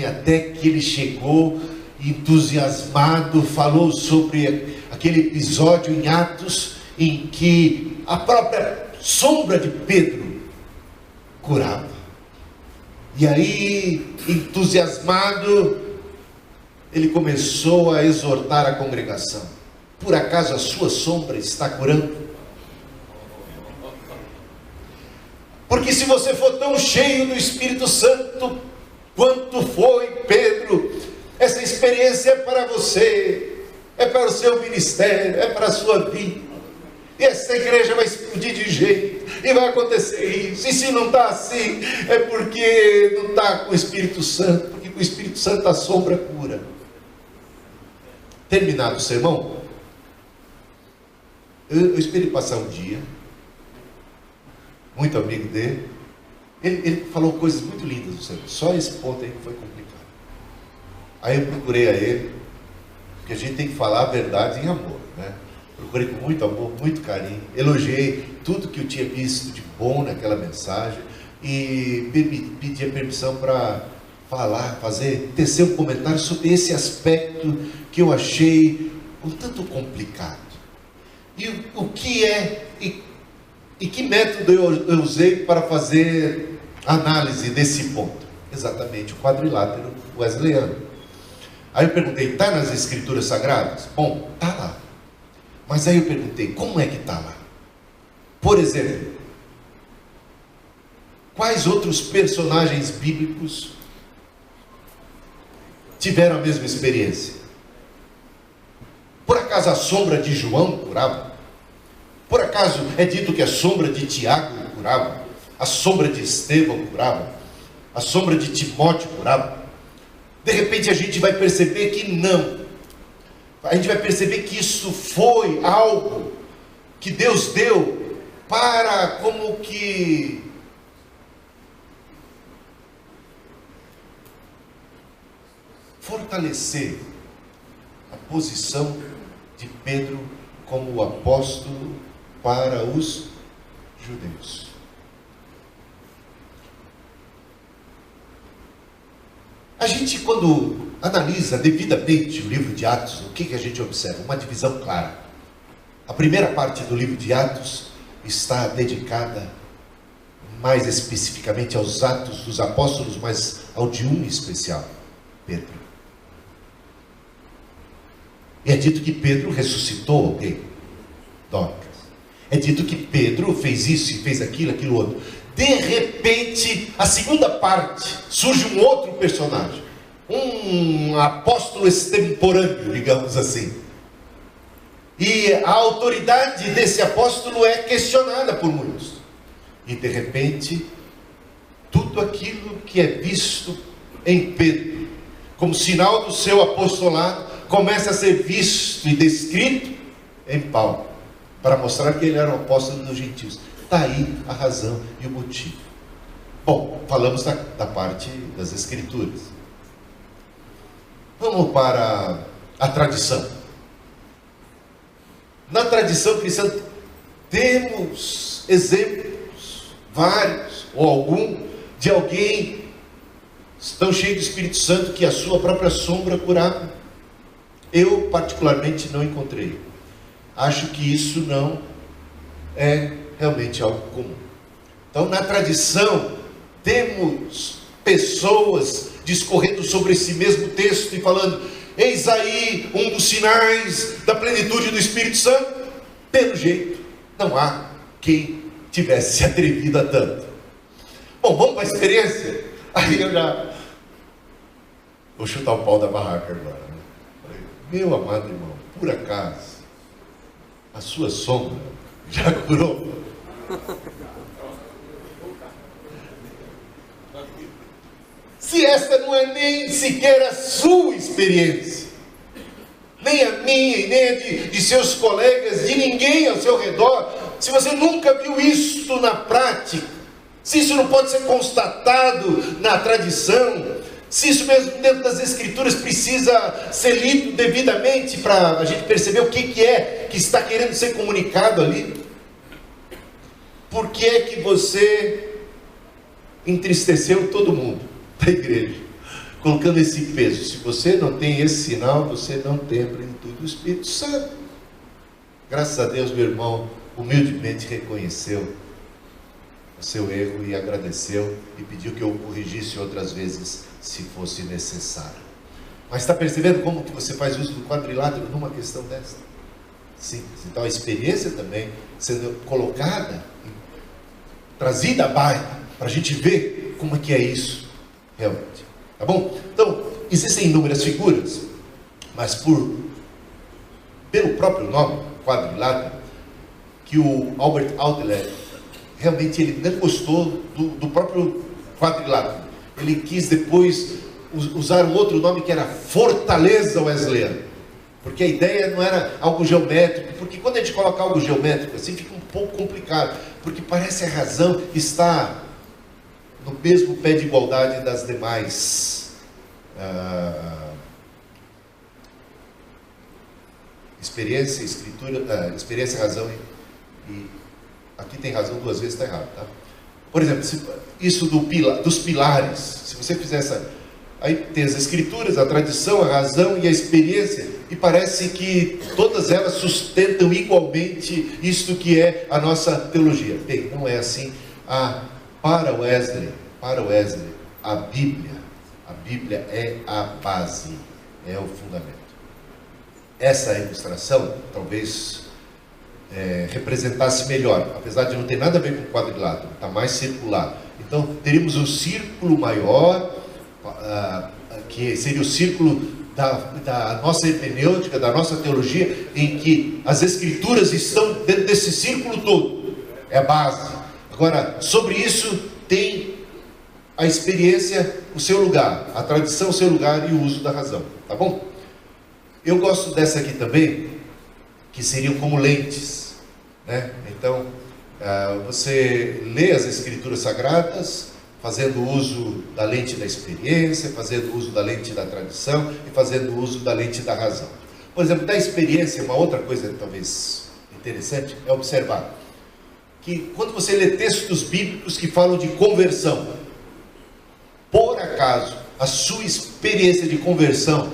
até que ele chegou entusiasmado, falou sobre aquele episódio em Atos em que a própria sombra de Pedro curava. E aí, entusiasmado, ele começou a exortar a congregação: por acaso a sua sombra está curando? Porque se você for tão cheio do Espírito Santo quanto foi Pedro, essa experiência é para você, é para o seu ministério, é para a sua vida. E essa igreja vai explodir de jeito, e vai acontecer isso. E se não está assim, é porque não está com o Espírito Santo, porque com o Espírito Santo a sombra cura. Terminado o sermão, eu esperei passar um dia, muito amigo dele, ele falou coisas muito lindas no sermão, só esse ponto aí que foi complicado. Aí eu procurei a ele, porque a gente tem que falar a verdade em amor, né? Procurei com muito amor, muito carinho, elogiei tudo que eu tinha visto de bom naquela mensagem e pedi a permissão para falar, tecer um comentário sobre esse aspecto que eu achei um tanto complicado. E o que é, e que método eu usei para fazer análise desse ponto? Exatamente o quadrilátero wesleyano. Aí eu perguntei: está nas Escrituras Sagradas? Bom, está lá. Mas aí eu perguntei: como é que está lá? Por exemplo, quais outros personagens bíblicos tiveram a mesma experiência? Por acaso a sombra de João curava? Por acaso é dito que a sombra de Tiago curava? A sombra de Estevão curava? A sombra de Timóteo curava? De repente a gente vai perceber que não. A gente vai perceber que isso foi algo que Deus deu para como que fortalecer a posição de Pedro como o apóstolo para os judeus. A gente, quando analisa devidamente o livro de Atos, o que a gente observa? Uma divisão clara. A primeira parte do livro de Atos está dedicada mais especificamente aos Atos dos Apóstolos, mas ao de um especial, Pedro. E é dito que Pedro ressuscitou alguém, Dorcas. É dito que Pedro fez isso e fez aquilo, aquilo outro. De repente, a segunda parte, surge um outro personagem, um apóstolo extemporâneo, digamos assim. E a autoridade desse apóstolo é questionada por muitos. E de repente, tudo aquilo que é visto em Pedro como sinal do seu apostolado começa a ser visto e descrito em Paulo, para mostrar que ele era o apóstolo dos gentios. Está aí a razão e o motivo. Bom, falamos da parte das Escrituras. Vamos para a tradição. Na tradição cristã temos exemplos, vários, ou algum, de alguém tão cheio do Espírito Santo que a sua própria sombra curava. Eu particularmente não encontrei. Acho que isso não é realmente algo comum. Então, na tradição, temos pessoas discorrendo sobre esse mesmo texto e falando: eis aí um dos sinais da plenitude do Espírito Santo. Pelo jeito, não há quem tivesse se atrevido a tanto. Bom, vamos para a experiência? Aí eu já vou chutar o pau da barraca agora, né? Falei: meu amado irmão, por acaso a sua sombra já curou? Se esta não é nem sequer a sua experiência, nem a minha e nem a de seus colegas, de ninguém ao seu redor, se você nunca viu isso na prática, se isso não pode ser constatado na tradição, se isso mesmo dentro das Escrituras precisa ser lido devidamente para a gente perceber o que é que está querendo ser comunicado ali, por que é que você entristeceu todo mundo da igreja, colocando esse peso? Se você não tem esse sinal, você não tem a plenitude do Espírito Santo. Graças a Deus, meu irmão humildemente reconheceu o seu erro e agradeceu e pediu que eu o corrigisse outras vezes, se fosse necessário. Mas está percebendo como que você faz uso do quadrilátero numa questão dessa? Simples. Então a experiência também sendo colocada, trazida à baila, para a gente ver como é que é isso realmente, tá bom? Então, existem inúmeras figuras, mas pelo próprio nome, quadrilátero, que o Albert Outler, realmente ele não gostou do próprio quadrilátero. Ele quis depois usar um outro nome que era fortaleza wesleyana, porque a ideia não era algo geométrico, porque quando a gente coloca algo geométrico assim, fica um pouco complicado, porque parece a razão está no mesmo pé de igualdade das demais experiência, escritura, experiência, razão e aqui tem razão duas vezes, está errado, tá? Por exemplo, isso dos pilares, se você fizer aí tem as escrituras, a tradição, a razão e a experiência, e parece que todas elas sustentam igualmente isto que é a nossa teologia. Bem, não é assim. Para Wesley, a Bíblia é a base, é o fundamento. Essa ilustração talvez representasse melhor, apesar de não ter nada a ver com o quadrilátero, está mais circular. Então teríamos um círculo maior, que seria o círculo da nossa hermenêutica, da nossa teologia, em que as escrituras estão dentro desse círculo todo, é a base. Agora, sobre isso tem a experiência o seu lugar, a tradição o seu lugar e o uso da razão, tá bom? Eu gosto dessa aqui também, que seriam como lentes, né? Então, você lê as escrituras sagradas, fazendo uso da lente da experiência, fazendo uso da lente da tradição e fazendo uso da lente da razão. Por exemplo, da experiência, uma outra coisa talvez interessante é observar que quando você lê textos bíblicos que falam de conversão, por acaso a sua experiência de conversão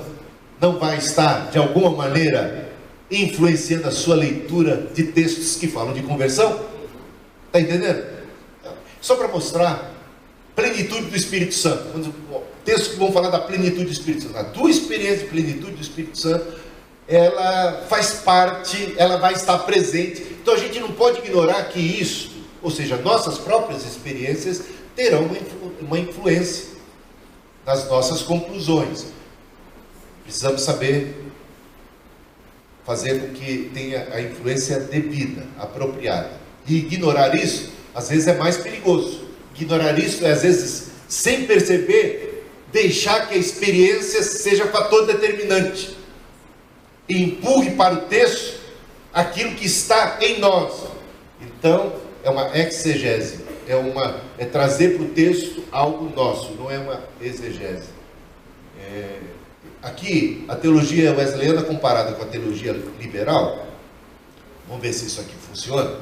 não vai estar de alguma maneira influenciando a sua leitura de textos que falam de conversão? Está entendendo? Só para mostrar plenitude do Espírito Santo. Textos que vão falar da plenitude do Espírito Santo. A tua experiência de plenitude do Espírito Santo, ela faz parte, ela vai estar presente. Então a gente não pode ignorar que isso, ou seja, nossas próprias experiências, terão uma influência nas nossas conclusões. Precisamos saber fazer com que tenha a influência devida, apropriada. E ignorar isso, às vezes é mais perigoso. Ignorar isso é, às vezes, sem perceber, deixar que a experiência seja fator determinante. E empurre para o texto aquilo que está em nós. Então, é uma exegese. É trazer para o texto algo nosso, não é uma exegese. Aqui, a teologia wesleyana comparada com a teologia liberal, vamos ver se isso aqui funciona,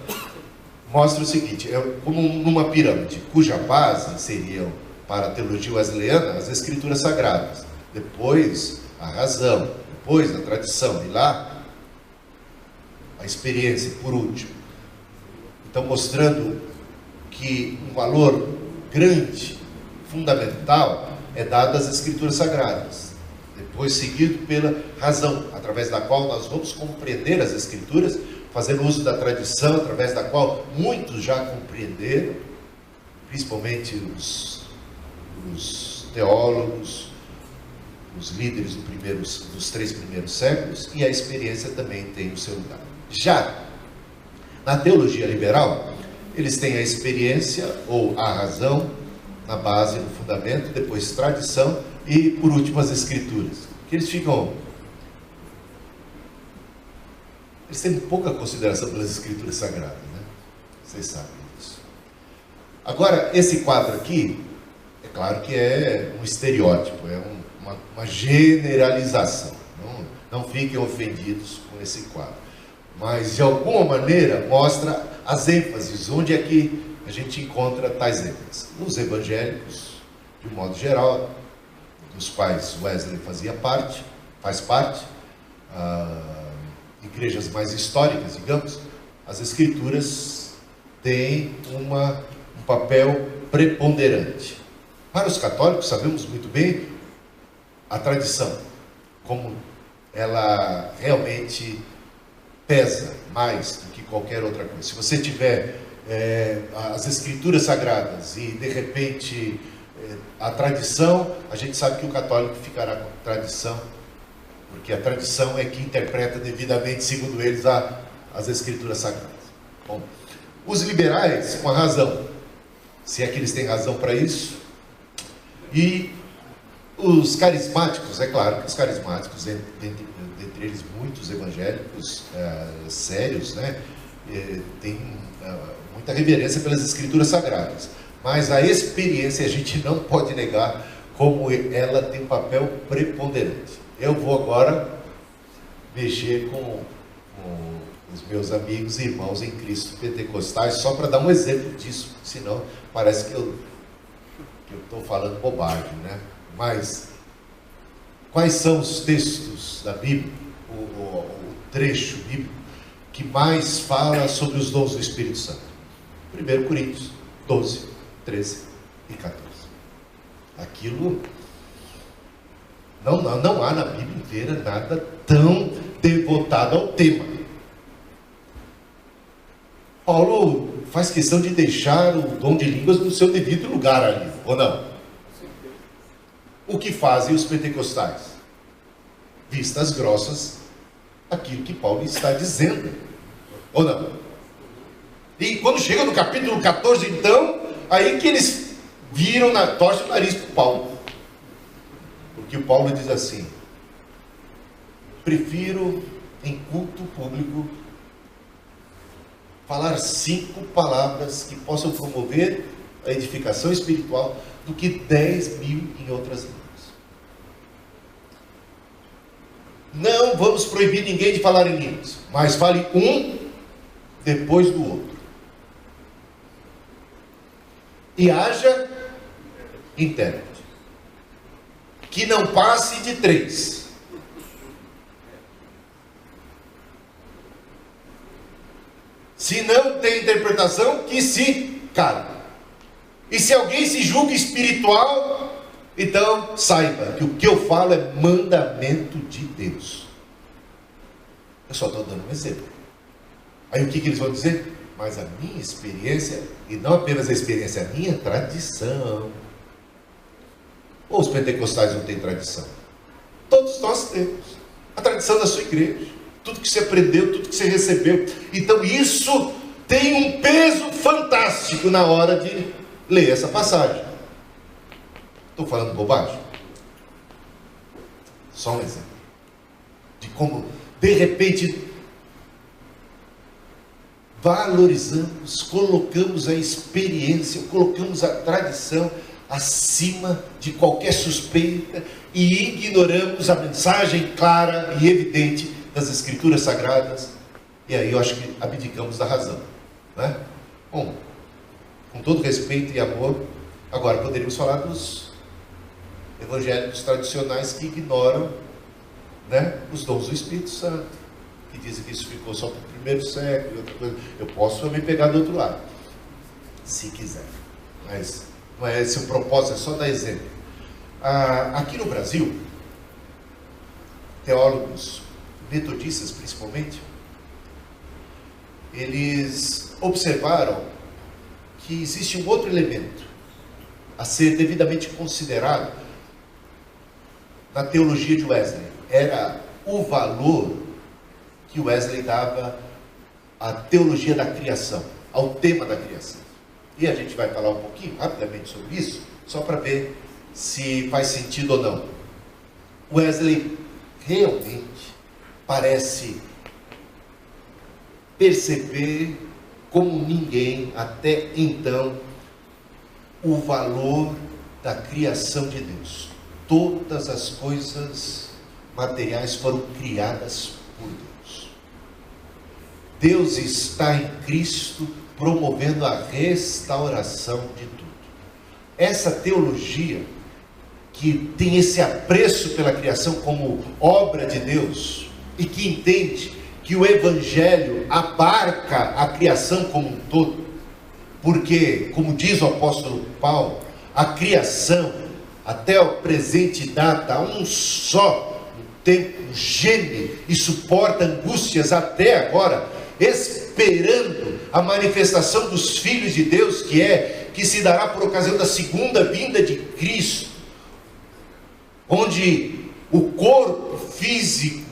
mostra o seguinte: é como numa pirâmide, cuja base seriam, para a teologia wesleyana, as escrituras sagradas, depois a razão, depois a tradição, e lá a experiência, por último. Então, mostrando que um valor grande fundamental é dado às Escrituras Sagradas, depois seguido pela razão, através da qual nós vamos compreender as Escrituras, fazendo uso da tradição, através da qual muitos já compreenderam, principalmente os teólogos, os líderes dos 3 primeiros séculos, e a experiência também tem o seu lugar. Já na teologia liberal, eles têm a experiência ou a razão na base, no fundamento, depois tradição e, por último, as Escrituras. Que eles têm pouca consideração pelas Escrituras Sagradas, né? Vocês sabem disso. Agora, esse quadro aqui, é claro que é um estereótipo, é uma generalização. Não fiquem ofendidos com esse quadro. Mas, de alguma maneira, mostra as ênfases, onde é que a gente encontra tais ênfases. Os evangélicos, de um modo geral, dos quais Wesley faz parte, igrejas mais históricas, digamos, as Escrituras têm um papel preponderante. Para os católicos, sabemos muito bem a tradição, como ela realmente pesa mais do que qualquer outra coisa. Se você tiver as Escrituras Sagradas e, de repente, a tradição, a gente sabe que o católico ficará com a tradição, porque a tradição é que interpreta devidamente, segundo eles, as Escrituras Sagradas. Bom, os liberais, com a razão, se é que eles têm razão para isso, e os carismáticos, é claro que os carismáticos, dentre eles muitos evangélicos sérios, né, têm muita reverência pelas Escrituras Sagradas, mas a experiência a gente não pode negar como ela tem um papel preponderante. Eu vou agora mexer com os meus amigos e irmãos em Cristo pentecostais, só para dar um exemplo disso, senão parece que eu estou falando bobagem, né? Mas quais são os textos da Bíblia, o trecho bíblico que mais fala sobre os dons do Espírito Santo? 1 Coríntios 12, 13 e 14. Aquilo não há na Bíblia inteira nada tão devotado ao tema. Paulo faz questão de deixar o dom de línguas no seu devido lugar ali, ou não? O que fazem os pentecostais? Vistas grossas aquilo que Paulo está dizendo, ou não? E quando chega no capítulo 14, então, aí que eles torcem o nariz para o Paulo. Porque o Paulo diz assim: prefiro em culto público falar 5 palavras que possam promover a edificação espiritual do que 10.000 em outras línguas. Não vamos proibir ninguém de falar em línguas, mas fale um depois do outro. E haja intérprete, que não passe de 3. Se não tem interpretação, que se cale. E se alguém se julga espiritual, então saiba que o que eu falo é mandamento de Deus. Eu só estou dando um exemplo. Aí o que eles vão dizer? Mas a minha experiência, e não apenas a experiência, a minha tradição. Ou os pentecostais não têm tradição? Todos nós temos. A tradição da sua igreja. Tudo que você aprendeu, tudo que você recebeu. Então isso tem um peso fantástico na hora de ler essa passagem. Estou falando bobagem? Só um exemplo. De como, de repente, valorizamos, colocamos a experiência, colocamos a tradição acima de qualquer suspeita e ignoramos a mensagem clara e evidente das Escrituras Sagradas. E aí eu acho que abdicamos da razão, né? Bom, com todo respeito e amor, agora poderíamos falar dos evangélicos tradicionais que ignoram, né, os dons do Espírito Santo, que dizem que isso ficou só para o primeiro século e outra coisa. Eu posso também pegar do outro lado, se quiser, mas não é esse o propósito, é só dar exemplo. Aqui no Brasil, teólogos metodistas principalmente, eles observaram que existe um outro elemento a ser devidamente considerado na teologia de Wesley. Era o valor que Wesley dava à teologia da criação, ao tema da criação. E a gente vai falar um pouquinho rapidamente sobre isso, só para ver se faz sentido ou não. Wesley realmente parece perceber como ninguém até então o valor da criação de Deus. Todas as coisas materiais foram criadas por Deus. Deus está em Cristo promovendo a restauração de tudo. Essa teologia que tem esse apreço pela criação como obra de Deus e que entende que o Evangelho abarca a criação como um todo, porque, como diz o apóstolo Paulo, a criação até o presente data um só tempo geme e suporta angústias até agora, esperando a manifestação dos filhos de Deus, que se dará por ocasião da segunda vinda de Cristo, onde o corpo físico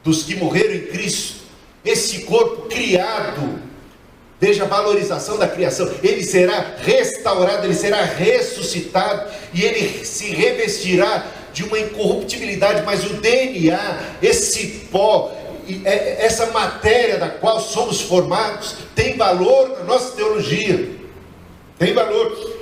dos que morreram em Cristo, esse corpo criado, veja a valorização da criação, ele será restaurado, ele será ressuscitado, e ele se revestirá de uma incorruptibilidade, mas o DNA, esse pó, essa matéria da qual somos formados, tem valor na nossa teologia, tem valor.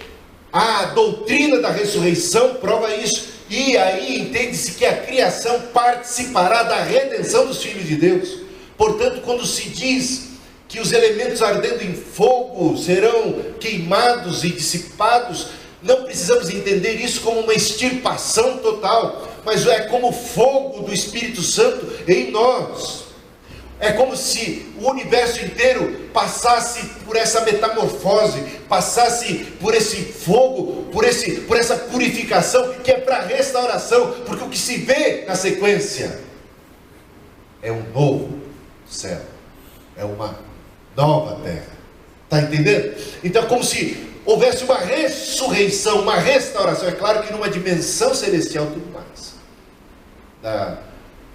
A doutrina da ressurreição prova isso. E aí entende-se que a criação participará da redenção dos filhos de Deus. Portanto, quando se diz que os elementos ardendo em fogo serão queimados e dissipados, não precisamos entender isso como uma extirpação total, mas é como fogo do Espírito Santo em nós. É como se o universo inteiro passasse por essa metamorfose, passasse por esse fogo, por essa purificação, que é para restauração, porque o que se vê na sequência é um novo céu, é uma nova terra. Está entendendo? Então é como se houvesse uma ressurreição, uma restauração. É claro que numa dimensão celestial tudo mais,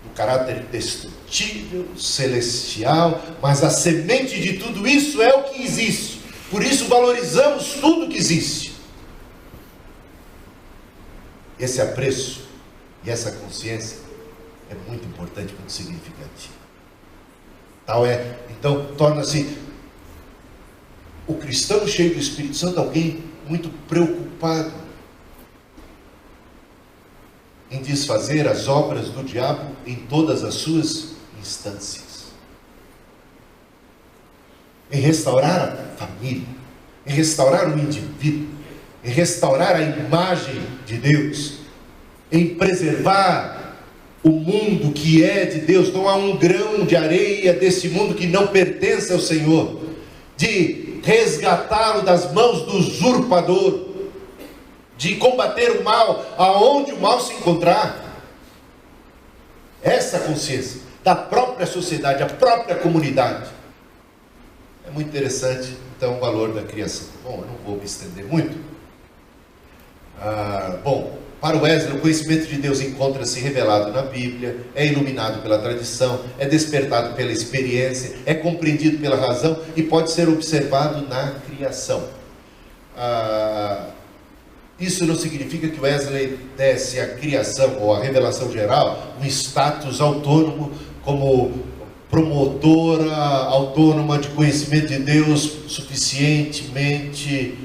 do caráter indestrutível, celestial, mas a semente de tudo isso é o que existe. Por isso valorizamos tudo que existe. Esse apreço e essa consciência é muito importante, muito significativo. Tal é, então torna-se o cristão cheio do Espírito Santo alguém muito preocupado em desfazer as obras do diabo em todas as suas instâncias, em restaurar a família, em restaurar o indivíduo, em restaurar a imagem de Deus, em preservar o mundo que é de Deus. Não há um grão de areia desse mundo que não pertence ao Senhor, de resgatá-lo das mãos do usurpador, de combater o mal aonde o mal se encontrar. Essa consciência da própria sociedade, a própria comunidade, é muito interessante. Então, o valor da criação. Bom, eu não vou me estender muito. Para Wesley, o conhecimento de Deus encontra-se revelado na Bíblia, é iluminado pela tradição, é despertado pela experiência, é compreendido pela razão e pode ser observado na criação. Isso não significa que Wesley desse à criação ou à revelação geral um status autônomo como promotora autônoma de conhecimento de Deus suficientemente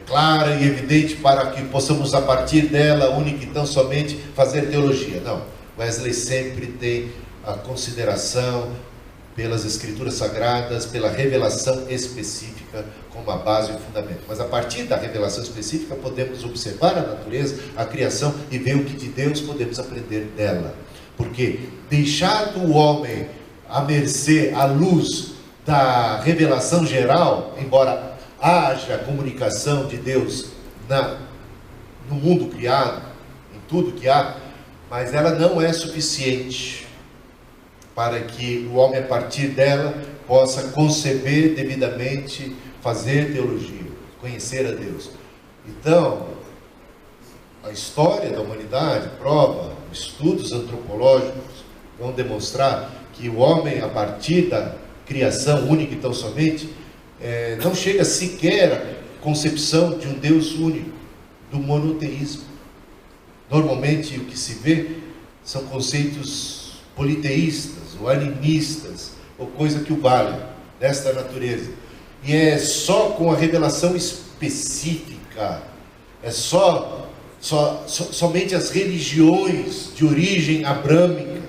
clara e evidente para que possamos a partir dela, única e tão somente, fazer teologia. Não, Wesley sempre tem a consideração pelas Escrituras Sagradas, pela revelação específica como a base e o fundamento. Mas a partir da revelação específica podemos observar a natureza, a criação e ver o que de Deus podemos aprender dela. Porque deixado o homem à mercê, à luz da revelação geral, embora haja comunicação de Deus no mundo criado, em tudo que há, mas ela não é suficiente para que o homem, a partir dela, possa conceber devidamente, fazer teologia, conhecer a Deus. Então, a história da humanidade prova, estudos antropológicos vão demonstrar que o homem, a partir da criação única e tão somente, não chega sequer à concepção de um Deus único, do monoteísmo. Normalmente o que se vê são conceitos politeístas, ou animistas, ou coisa que o valha, desta natureza. E é só com a revelação específica, somente as religiões de origem abrâmica,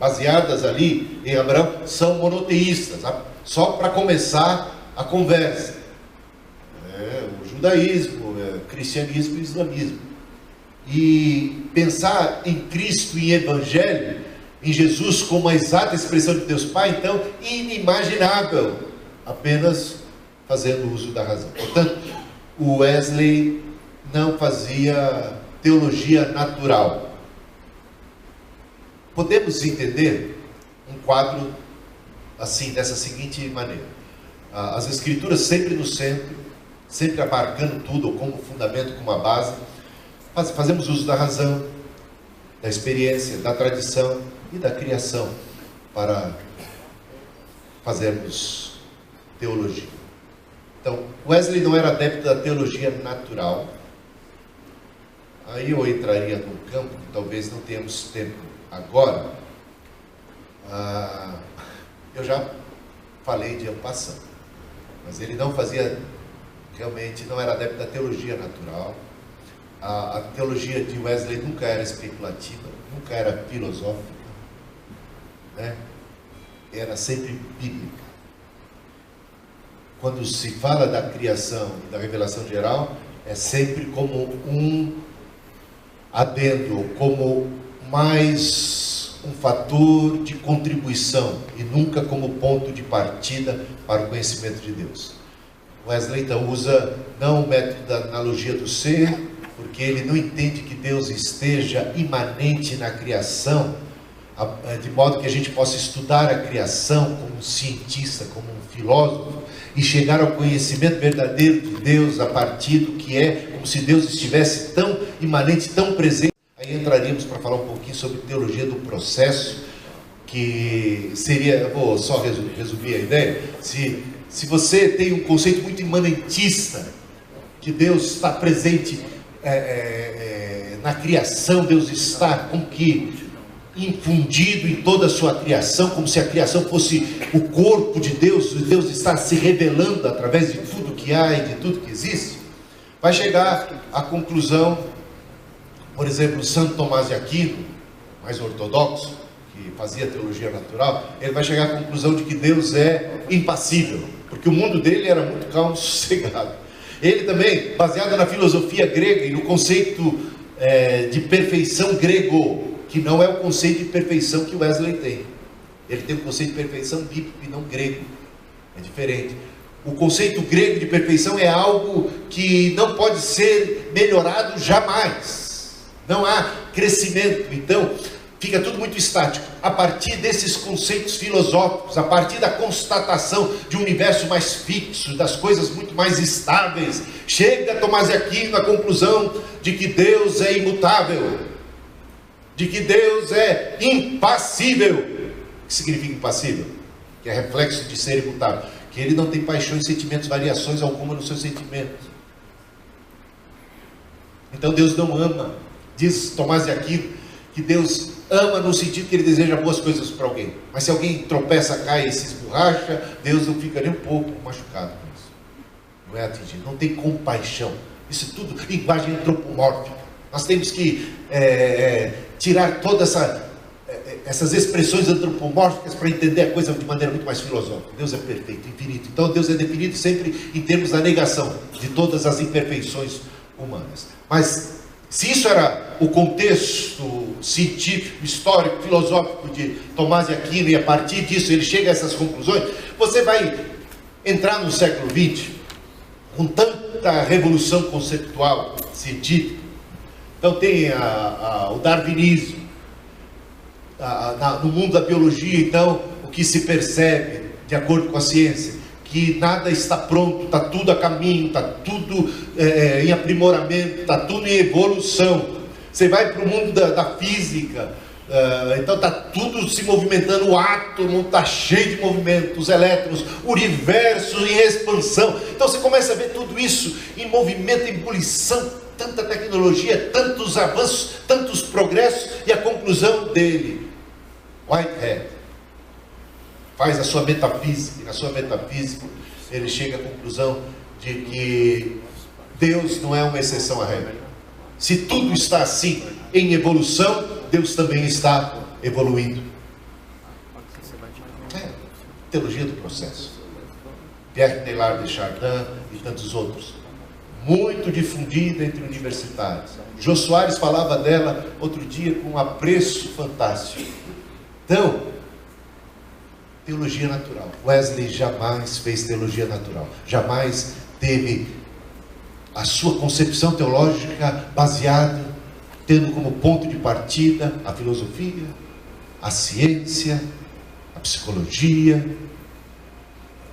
baseadas ali em Abraão, são monoteístas, só para começar a conversa. O judaísmo, o cristianismo e o islamismo. E pensar em Cristo e Evangelho, em Jesus como a exata expressão de Deus Pai, então, inimaginável, apenas fazendo uso da razão. Portanto, o Wesley não fazia teologia natural. Podemos entender um quadro assim, dessa seguinte maneira: as Escrituras sempre no centro, sempre abarcando tudo, ou como fundamento, como a base. Fazemos uso da razão, da experiência, da tradição e da criação para fazermos teologia. Então, Wesley não era adepto da teologia natural. Aí eu entraria num campo que talvez não tenhamos tempo agora. Eu já falei de en passant, mas ele não fazia, realmente não era adepto da teologia natural. A teologia de Wesley nunca era especulativa, nunca era filosófica, né? Era sempre bíblica. Quando se fala da criação e da revelação geral, é sempre como um adendo, como mais um fator de contribuição e nunca como ponto de partida para o conhecimento de Deus. Wesley então usa não o método da analogia do ser, porque ele não entende que Deus esteja imanente na criação, de modo que a gente possa estudar a criação como um cientista, como um filósofo, e chegar ao conhecimento verdadeiro de Deus a partir do que é, como se Deus estivesse tão imanente, tão presente. Aí entraríamos para falar um pouquinho sobre teologia do processo, que seria, eu vou só resumir a ideia, se você tem um conceito muito imanentista, que Deus está presente na criação, Deus está como que infundido em toda a sua criação, como se a criação fosse o corpo de Deus, e Deus está se revelando através de tudo que há e de tudo que existe, vai chegar à conclusão, por exemplo, Santo Tomás de Aquino, mais ortodoxo, que fazia teologia natural, ele vai chegar à conclusão de que Deus é impassível, porque o mundo dele era muito calmo e sossegado. Ele também, baseado na filosofia grega e no conceito de perfeição grego, que não é o conceito de perfeição que Wesley tem. Ele tem um conceito de perfeição bíblico e não grego. É diferente. O conceito grego de perfeição é algo que não pode ser melhorado jamais. Não há crescimento. Então, fica tudo muito estático. A partir desses conceitos filosóficos, a partir da constatação de um universo mais fixo, das coisas muito mais estáveis, chega Tomás de Aquino à conclusão de que Deus é imutável, de que Deus é impassível. O que significa impassível? Que é reflexo de ser imutável. Que ele não tem paixões, sentimentos, variações alguma nos seus sentimentos. Então Deus não ama. Diz Tomás de Aquino que Deus ama no sentido que ele deseja boas coisas para alguém. Mas se alguém tropeça, cai e se esborracha, Deus não fica nem um pouco machucado com isso. Não é atingido. Não tem compaixão. Isso é tudo linguagem antropomórfica. Nós temos que tirar todas essas expressões antropomórficas para entender a coisa de maneira muito mais filosófica. Deus é perfeito, infinito. Então Deus é definido sempre em termos da negação de todas as imperfeições humanas. Mas se isso era o contexto científico, histórico, filosófico de Tomás de Aquino, e a partir disso ele chega a essas conclusões, você vai entrar no século XX, com tanta revolução conceitual, científica. Então tem o darwinismo. No mundo da biologia, então, o que se percebe, de acordo com a ciência, que nada está pronto, está tudo a caminho, está tudo em aprimoramento, está tudo em evolução. Você vai para o mundo da física, então está tudo se movimentando, o átomo está cheio de movimento, os elétrons, o universo em expansão. Então você começa a ver tudo isso em movimento, em ebulição, tanta tecnologia, tantos avanços, tantos progressos, e a conclusão dele, Whitehead, faz a sua metafísica, e na sua metafísica ele chega à conclusão de que Deus não é uma exceção à regra. Se tudo está assim, em evolução, Deus também está evoluindo. Teologia do processo. Pierre Teilhard de Chardin e tantos outros. Muito difundida entre universitários. Jô Soares falava dela outro dia com um apreço fantástico. Então, teologia natural. Wesley jamais fez teologia natural. Jamais teve a sua concepção teológica baseada, tendo como ponto de partida a filosofia, a ciência, a psicologia,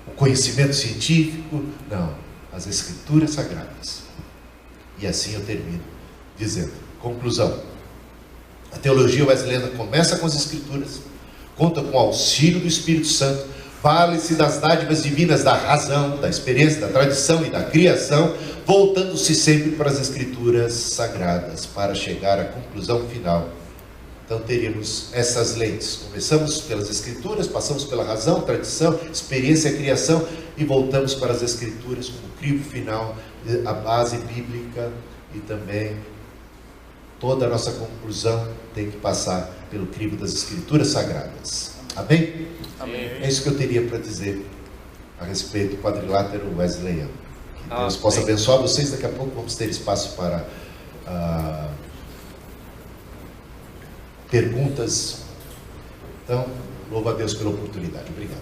o conhecimento científico. Não, as Escrituras Sagradas. E assim eu termino dizendo, conclusão, a teologia wesleyana começa com as Escrituras, conta com o auxílio do Espírito Santo, vale-se das dádivas divinas da razão, da experiência, da tradição e da criação, voltando-se sempre para as Escrituras Sagradas, para chegar à conclusão final. Então teríamos essas lentes. Começamos pelas Escrituras, passamos pela razão, tradição, experiência e criação, e voltamos para as Escrituras como crivo final, a base bíblica, e também toda a nossa conclusão tem que passar pelo crivo das Escrituras Sagradas. Amém? Amém. É isso que eu teria para dizer a respeito do quadrilátero wesleyano. Que Deus possa abençoar vocês. Daqui a pouco vamos ter espaço para perguntas. Então, louvo a Deus pela oportunidade. Obrigado.